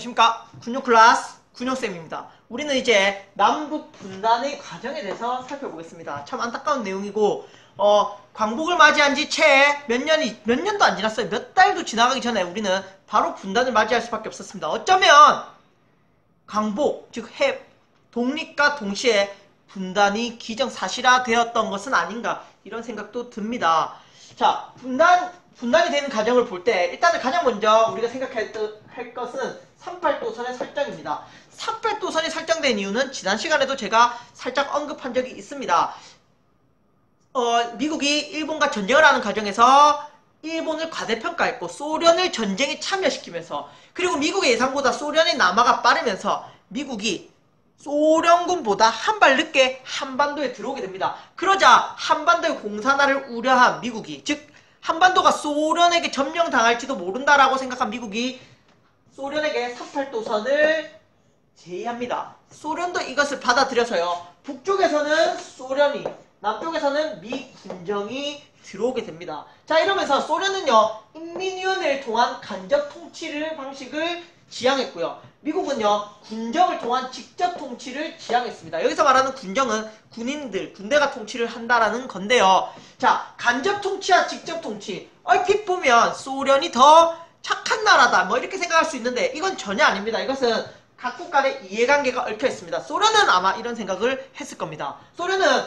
안녕하십니까. 군용 클래스 군용쌤입니다. 우리는 이제 남북 분단의 과정에 대해서 살펴보겠습니다. 참 안타까운 내용이고 광복을 맞이한 지 채 몇 년도 안 지났어요. 몇 달도 지나가기 전에 우리는 바로 분단을 맞이할 수밖에 없었습니다. 어쩌면 광복, 즉 독립과 동시에 분단이 기정사실화되었던 것은 아닌가 이런 생각도 듭니다. 자, 분단이 되는 과정을 볼 때 일단은 가장 먼저 우리가 생각할 것은 38도선의 설정입니다. 38도선이 설정된 이유는 지난 시간에도 제가 살짝 언급한 적이 있습니다. 미국이 일본과 전쟁을 하는 과정에서 일본을 과대평가했고 소련을 전쟁에 참여시키면서, 그리고 미국의 예상보다 소련의 남하가 빠르면서 미국이 소련군보다 한 발 늦게 한반도에 들어오게 됩니다. 그러자 한반도의 공산화를 우려한 미국이, 즉 한반도가 소련에게 점령당할지도 모른다라고 생각한 미국이 소련에게 38도선을 제의합니다. 소련도 이것을 받아들여서요, 북쪽에서는 소련이, 남쪽에서는 미 군정이 들어오게 됩니다. 자, 이러면서 소련은요, 인민위원회를 통한 간접 통치 방식을 지향했고요, 미국은요, 군정을 통한 직접 통치를 지향했습니다. 여기서 말하는 군정은 군인들, 군대가 통치를 한다라는 건데요. 자, 간접 통치와 직접 통치, 얼핏 보면 소련이 더 착한 나라다 뭐 이렇게 생각할 수 있는데 이건 전혀 아닙니다. 이것은 각국 간의 이해관계가 얽혀 있습니다. 소련은 아마 이런 생각을 했을 겁니다. 소련은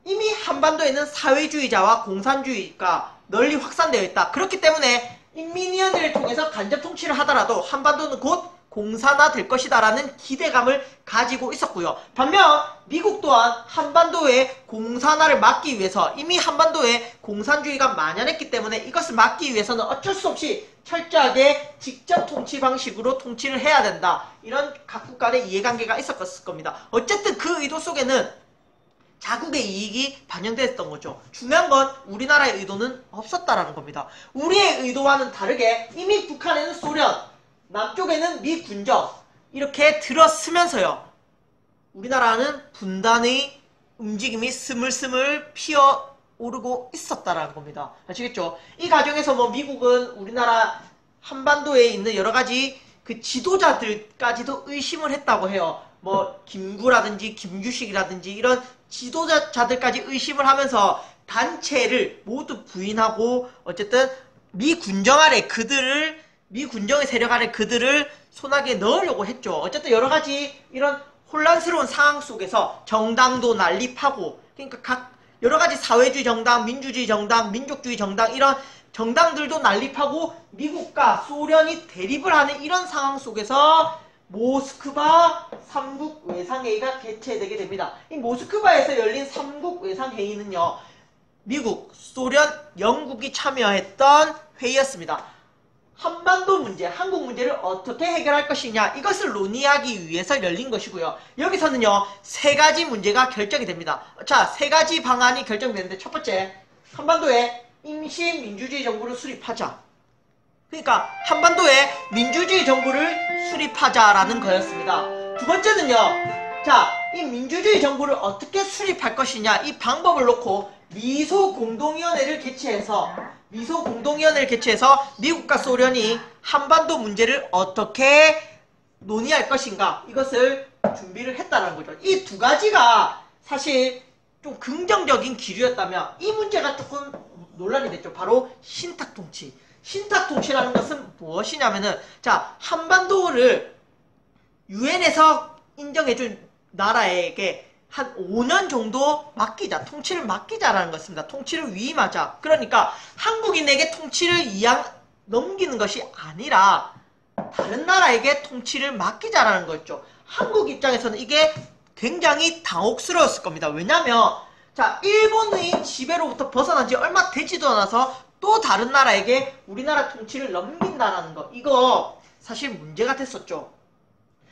이미 한반도에는 사회주의자와 공산주의가 널리 확산되어 있다. 그렇기 때문에 인민위원회를 통해서 간접 통치를 하더라도 한반도는 곧 공산화 될 것이다 라는 기대감을 가지고 있었고요. 반면 미국 또한 한반도의 공산화를 막기 위해서, 이미 한반도에 공산주의가 만연했기 때문에 이것을 막기 위해서는 어쩔 수 없이 철저하게 직접 통치 방식으로 통치를 해야 된다, 이런 각국 간의 이해관계가 있었을 겁니다. 어쨌든 그 의도 속에는 자국의 이익이 반영됐던 거죠. 중요한 건 우리나라의 의도는 없었다라는 겁니다. 우리의 의도와는 다르게 이미 북한에는 소련, 남쪽에는 미 군정 이렇게 들어서면서요, 우리나라는 분단의 움직임이 스물스물 피어오르고 있었다라는 겁니다. 아시겠죠? 이 과정에서 뭐 미국은 우리나라 한반도에 있는 여러가지 그 지도자들까지도 의심을 했다고 해요. 뭐 김구라든지 김규식이라든지 이런 지도자들까지 의심을 하면서 단체를 모두 부인하고, 어쨌든 미 군정 아래 미 군정의 세력 아래 그들을 손아귀에 넣으려고 했죠. 어쨌든 여러가지 이런 혼란스러운 상황 속에서 정당도 난립하고, 그러니까 여러가지 사회주의 정당, 민주주의 정당, 민족주의 정당, 이런 정당들도 난립하고 미국과 소련이 대립을 하는 이런 상황 속에서 모스크바 삼국 외상회의가 개최되게 됩니다. 이 모스크바에서 열린 삼국 외상회의는요, 미국, 소련, 영국이 참여했던 회의였습니다. 한반도 문제, 한국 문제를 어떻게 해결할 것이냐, 이것을 논의하기 위해서 열린 것이고요. 여기서는요, 세 가지 문제가 결정이 됩니다. 자, 세 가지 방안이 결정되는데, 첫 번째, 한반도에 임시 민주주의 정부를 수립하자. 그러니까 한반도에 민주주의 정부를 수립하자라는 거였습니다. 두 번째는요, 자, 이 민주주의 정부를 어떻게 수립할 것이냐, 이 방법을 놓고 미소공동위원회를 개최해서 미국과 소련이 한반도 문제를 어떻게 논의할 것인가, 이것을 준비를 했다는 거죠. 이 두 가지가 사실 좀 긍정적인 기류였다면 이 문제가 조금 논란이 됐죠. 바로 신탁통치. 신탁통치라는 것은 무엇이냐면은, 자, 한반도를 유엔에서 인정해준 나라에게 한 5년 정도 맡기자, 통치를 맡기자라는 것입니다. 통치를 위임하자. 그러니까 한국인에게 통치를 넘기는 것이 아니라 다른 나라에게 통치를 맡기자라는 거였죠. 한국 입장에서는 이게 굉장히 당혹스러웠을 겁니다. 왜냐면 자, 일본의 지배로부터 벗어난 지 얼마 되지도 않아서 또 다른 나라에게 우리나라 통치를 넘긴다라는 거, 이거 사실 문제가 됐었죠.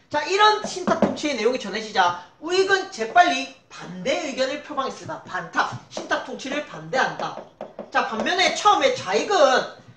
자, 이런 신타 통치의 내용이 전해지자 우익은 재빨리 반대 의견을 표방했습니다. 반타, 신타 통치를 반대한다. 자, 반면에 처음에 좌익은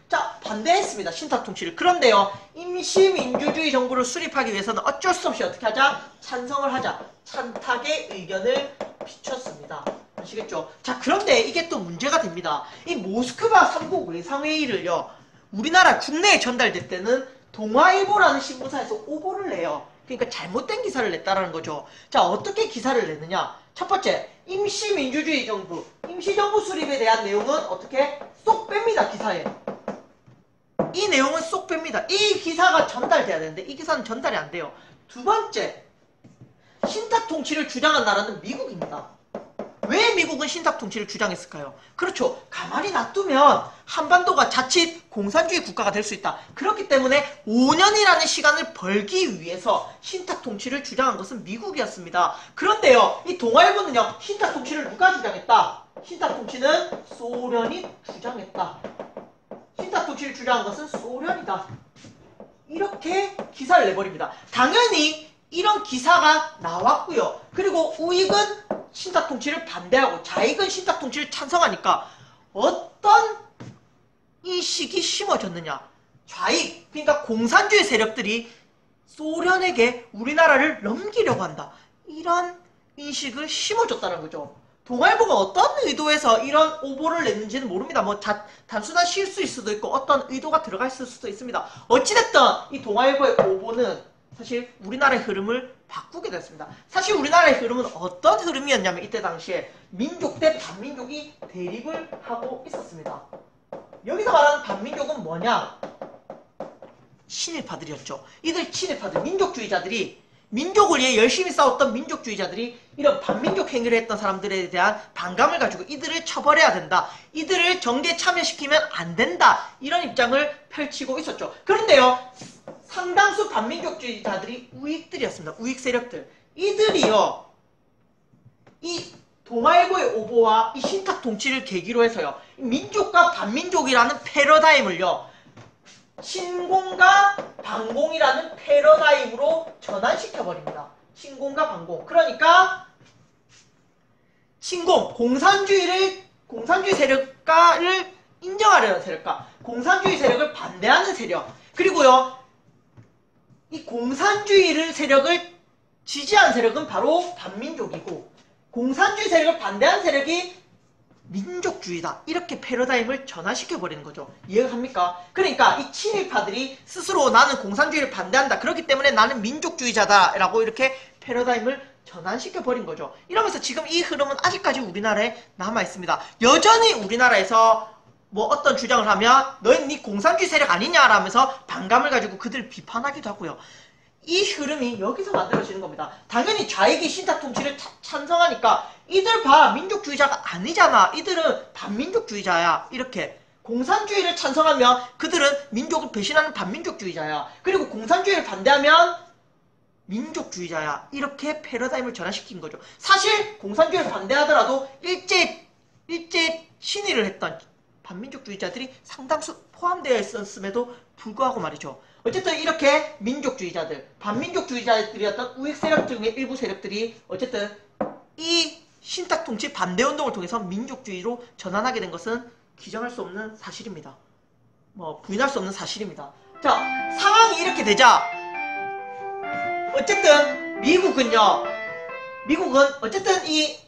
자, 반대했습니다. 신타 통치를. 그런데요, 임시민주주의 정부를 수립하기 위해서는 어쩔 수 없이 어떻게 하자? 찬성을 하자. 찬탁의 의견을 비췄습니다. 아시겠죠? 자, 그런데 이게 또 문제가 됩니다. 이 모스크바 3국 외상회의를요, 우리나라 국내에 전달될 때는 동아일보라는 신문사에서 오보를 내요. 그러니까 잘못된 기사를 냈다라는 거죠. 자, 어떻게 기사를 내느냐? 첫 번째, 임시민주주의 정부, 임시정부 수립에 대한 내용은 어떻게 쏙 뺍니다, 기사에. 이 내용은 쏙 뺍니다. 이 기사가 전달돼야 되는데 이 기사는 전달이 안 돼요. 두 번째, 신탁 통치를 주장한 나라는 미국입니다. 왜 미국은 신탁 통치를 주장했을까요? 그렇죠. 가만히 놔두면 한반도가 자칫 공산주의 국가가 될 수 있다. 그렇기 때문에 5년이라는 시간을 벌기 위해서 신탁 통치를 주장한 것은 미국이었습니다. 그런데요, 이 동아일보는요, 신탁 통치를 누가 주장했다? 신탁 통치는 소련이 주장했다. 신탁 통치를 주장한 것은 소련이다. 이렇게 기사를 내버립니다. 당연히 이런 기사가 나왔고요. 그리고 우익은 신탁 통치를 반대하고 좌익은 신탁 통치를 찬성하니까 어떤 인식이 심어졌느냐? 좌익, 그러니까 공산주의 세력들이 소련에게 우리나라를 넘기려고 한다. 이런 인식을 심어줬다는 거죠. 동아일보가 어떤 의도에서 이런 오보를 냈는지는 모릅니다. 뭐 단순한 실수일 수도 있고 어떤 의도가 들어가 있을 수도 있습니다. 어찌됐든 이 동아일보의 오보는 사실 우리나라의 흐름을 바꾸게 됐습니다. 사실 우리나라의 흐름은 어떤 흐름이었냐면 이때 당시에 민족 대 반민족이 대립을 하고 있었습니다. 여기서 말하는 반민족은 뭐냐? 친일파들이었죠. 이들 친일파들, 민족주의자들이 민족을 위해 열심히 싸웠던 민족주의자들이 이런 반민족 행위를 했던 사람들에 대한 반감을 가지고 이들을 처벌해야 된다. 이들을 정계에 참여시키면 안 된다. 이런 입장을 펼치고 있었죠. 그런데요, 상당수 반민족주의자들이 우익들이었습니다. 우익 세력들. 이들이요, 이 동아일보의 오보와 이 신탁 통치를 계기로 해서요, 민족과 반민족이라는 패러다임을요, 신공과 반공이라는 패러다임으로 전환시켜버립니다. 신공과 반공. 그러니까 신공, 공산주의 세력가를 인정하려는 세력가, 공산주의 세력을 반대하는 세력, 그리고요, 이 공산주의 세력을 지지한 세력은 바로 반민족이고 공산주의 세력을 반대한 세력이 민족주의다. 이렇게 패러다임을 전환시켜버리는 거죠. 이해가 갑니까? 그러니까 이 친일파들이 스스로 나는 공산주의를 반대한다. 그렇기 때문에 나는 민족주의자다. 라고 이렇게 패러다임을 전환시켜버린 거죠. 이러면서 지금 이 흐름은 아직까지 우리나라에 남아있습니다. 여전히 우리나라에서 뭐 어떤 주장을 하면 너희 네 공산주의 세력 아니냐라면서 반감을 가지고 그들을 비판하기도 하고요. 이 흐름이 여기서 만들어지는 겁니다. 당연히 좌익이 신탁 통치를 찬성하니까 이들 봐, 민족주의자가 아니잖아. 이들은 반민족주의자야. 이렇게 공산주의를 찬성하면 그들은 민족을 배신하는 반민족주의자야. 그리고 공산주의를 반대하면 민족주의자야. 이렇게 패러다임을 전환시킨 거죠. 사실 공산주의를 반대하더라도 일제 신의를 했던 반민족주의자들이 상당수 포함되어 있었음에도 불구하고 말이죠. 어쨌든 이렇게 민족주의자들, 반민족주의자들이었던 우익 세력 중의 일부 세력들이 어쨌든 이 신탁 통치 반대운동을 통해서 민족주의로 전환하게 된 것은 기정할 수 없는 사실입니다. 뭐 부인할 수 없는 사실입니다. 자, 상황이 이렇게 되자 어쨌든 미국은 어쨌든 이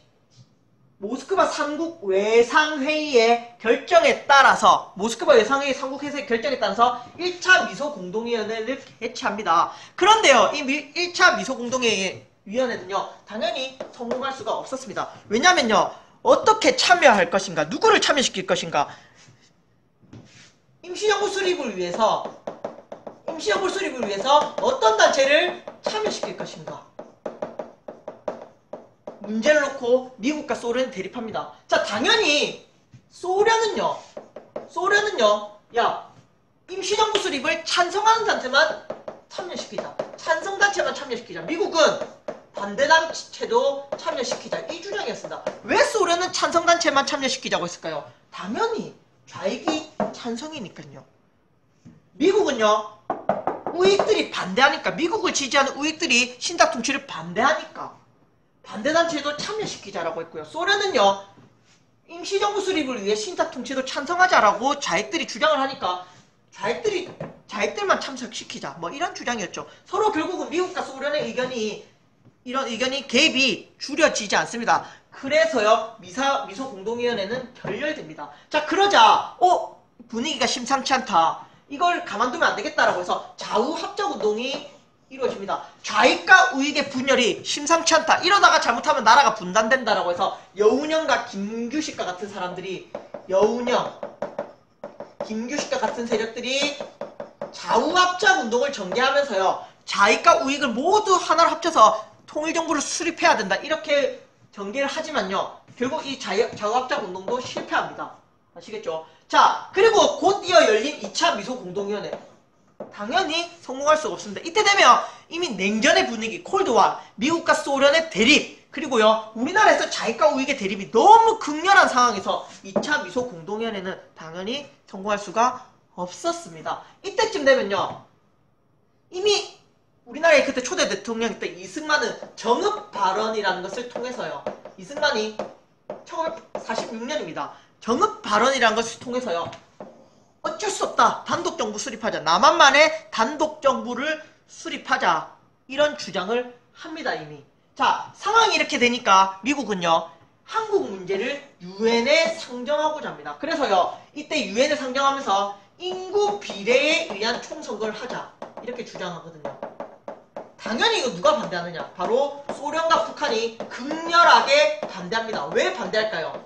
모스크바 3국 외상회의의 결정에 따라서 모스크바 외상회의 3국 회의의 결정에 따라서 1차 미소 공동위원회를 개최합니다. 그런데요, 이 1차 미소 공동위원회는요, 당연히 성공할 수가 없었습니다. 왜냐면요, 어떻게 참여할 것인가, 누구를 참여시킬 것인가, 임시정부 수립을 위해서 어떤 단체를 참여시킬 것인가, 문제를 놓고 미국과 소련이 대립합니다. 자, 당연히 소련은요, 야, 임시정부 수립을 찬성하는 단체만 참여시키자. 찬성단체만 참여시키자. 미국은 반대단체도 참여시키자. 이 주장이었습니다. 왜 소련은 찬성단체만 참여시키자고 했을까요? 당연히 좌익이 찬성이니까요. 미국은요, 우익들이 반대하니까, 미국을 지지하는 우익들이 신탁 통치를 반대하니까 반대단체도 참여시키자라고 했고요. 소련은요, 임시정부 수립을 위해 신탁 통치도 찬성하자라고 좌익들이 주장을 하니까 좌익들만 참석시키자, 뭐 이런 주장이었죠. 서로 결국은 미국과 소련의 이런 의견이 갭이 줄여지지 않습니다. 그래서요, 미소 공동위원회는 결렬됩니다. 자, 그러자 분위기가 심상치 않다. 이걸 가만두면 안 되겠다라고 해서 좌우 합작 운동이 이루어집니다. 좌익과 우익의 분열이 심상치 않다. 이러다가 잘못하면 나라가 분단된다라고 해서 여운형과 김규식과 같은 사람들이, 여운형, 김규식과 같은 세력들이 좌우 합작 운동을 전개하면서요, 좌익과 우익을 모두 하나로 합쳐서 통일정부를 수립해야 된다. 이렇게 전개를 하지만요, 결국 이 좌우 합작 운동도 실패합니다. 아시겠죠? 자, 그리고 곧 이어 열린 2차 미소 공동위원회. 당연히 성공할 수가 없습니다. 이때 되면 이미 냉전의 분위기, 콜드와 미국과 소련의 대립, 그리고요, 우리나라에서 좌익과 우익의 대립이 너무 극렬한 상황에서 2차 미소 공동위원회는 당연히 성공할 수가 없었습니다. 이때쯤 되면요, 이미 우리나라의 그때 초대 대통령 때 이승만은 정읍 발언이라는 것을 통해서요, 이승만이 1946년입니다. 정읍 발언이라는 것을 통해서요, 어쩔 수 없다. 단독정부 수립하자. 남한만의 단독정부를 수립하자. 이런 주장을 합니다, 이미. 자, 상황이 이렇게 되니까 미국은요, 한국 문제를 유엔에 상정하고자 합니다. 그래서요, 이때 유엔에 상정하면서 인구 비례에 의한 총선거를 하자. 이렇게 주장하거든요. 당연히 이거 누가 반대하느냐? 바로 소련과 북한이 극렬하게 반대합니다. 왜 반대할까요?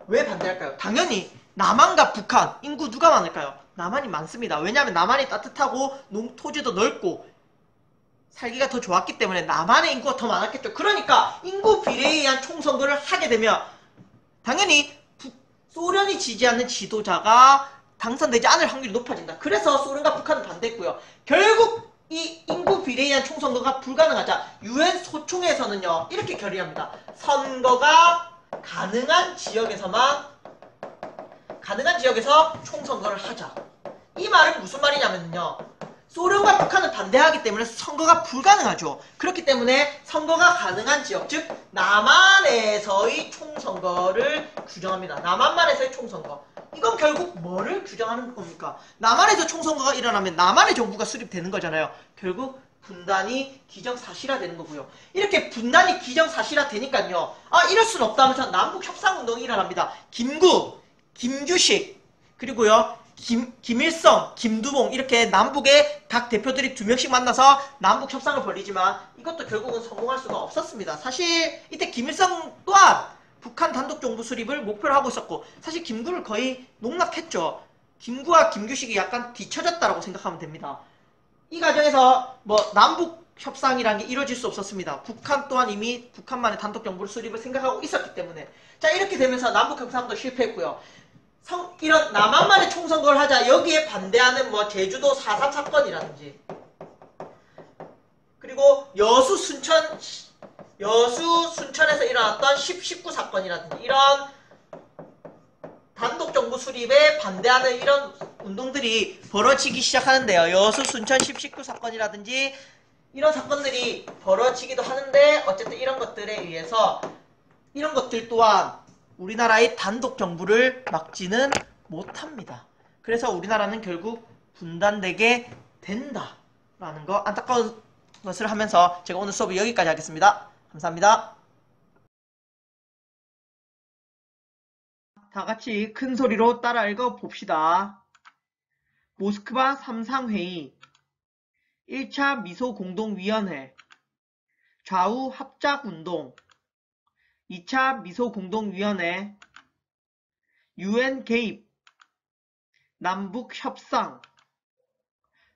왜 반대할까요? 당연히 남한과 북한, 인구 누가 많을까요? 남한이 많습니다. 왜냐하면 남한이 따뜻하고 토지도 넓고 살기가 더 좋았기 때문에 남한의 인구가 더 많았겠죠. 그러니까 인구 비례에 의한 총선거를 하게 되면 당연히 소련이 지지하는 지도자가 당선되지 않을 확률이 높아진다. 그래서 소련과 북한은 반대했고요. 결국 이 인구 비례에 의한 총선거가 불가능하자 유엔 소총에서는요, 이렇게 결의합니다. 선거가 가능한 지역에서 총선거를 하자. 이 말은 무슨 말이냐면요, 소련과 북한은 반대하기 때문에 선거가 불가능하죠. 그렇기 때문에 선거가 가능한 지역, 즉 남한에서의 총선거를 규정합니다. 남한만에서의 총선거. 이건 결국 뭐를 규정하는 겁니까? 남한에서 총선거가 일어나면 남한의 정부가 수립되는 거잖아요. 결국 분단이 기정사실화되는 거고요. 이렇게 분단이 기정사실화되니까요, 이럴 순 없다 하면서 남북협상운동이 일어납니다. 김구, 김규식, 그리고요, 김일성, 김두봉, 이렇게 남북의 각 대표들이 2명씩 만나서 남북협상을 벌이지만 이것도 결국은 성공할 수가 없었습니다. 사실 이때 김일성 또한 북한 단독정부 수립을 목표로 하고 있었고, 사실 김구를 거의 농락했죠. 김구와 김규식이 약간 뒤처졌다라고 생각하면 됩니다. 이 과정에서 뭐 남북협상이라는 게 이루어질 수 없었습니다. 북한 또한 이미 북한만의 단독정부 수립을 생각하고 있었기 때문에. 자, 이렇게 되면서 남북협상도 실패했고요. 이런 남한만의 총선거를 하자. 여기에 반대하는 뭐 제주도 4.3 사건이라든지, 그리고 여수 순천에서 일어났던 10.19 사건이라든지, 이런 단독정부 수립에 반대하는 이런 운동들이 벌어지기 시작하는데요. 여수 순천 10.19 사건이라든지 이런 사건들이 벌어지기도 하는데, 어쨌든 이런 것들에 의해서 이런 것들 또한 우리나라의 단독정부를 막지는 못합니다. 그래서 우리나라는 결국 분단되게 된다라는 거, 안타까운 것을 하면서 제가 오늘 수업을 여기까지 하겠습니다. 감사합니다. 다 같이 큰 소리로 따라 읽어봅시다. 모스크바 3상회의, 1차 미소공동위원회, 좌우 합작운동, 2차 미소공동위원회, UN 개입, 남북협상,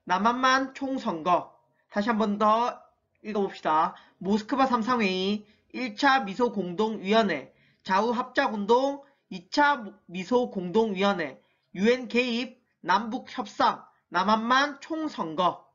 남한만 총선거. 다시 한 번 더 읽어봅시다. 모스크바 3상회의, 1차 미소공동위원회, 좌우 합작운동, 2차 미소공동위원회, UN 개입, 남북협상, 남한만 총선거